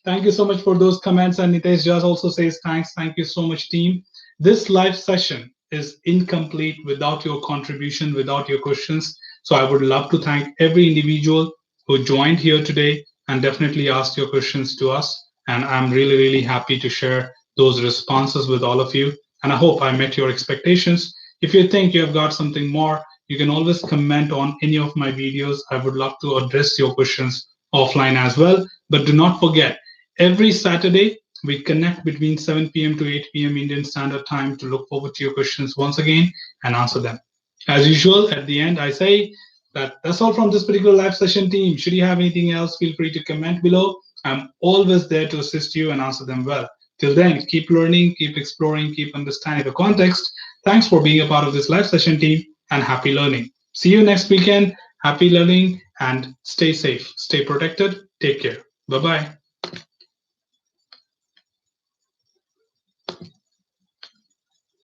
Thank you so much for those comments. And Nitesh just also says, thanks. Thank you so much, team. This live session is incomplete without your contribution, without your questions. So I would love to thank every individual who joined here today and definitely asked your questions to us. And I'm really happy to share those responses with all of you. And I hope I met your expectations. If you think you have got something more, you can always comment on any of my videos. I would love to address your questions offline as well. But do not forget, every Saturday, we connect between 7 p.m. to 8 p.m. Indian Standard Time to look forward to your questions once again and answer them. As usual, at the end, I say that's all from this particular live session, team. Should you have anything else, feel free to comment below. I'm always there to assist you and answer them well. Till then, keep learning, keep exploring, keep understanding the context. Thanks for being a part of this live session, team, and happy learning. See you next weekend. Happy learning and stay safe, stay protected. Take care. Bye bye.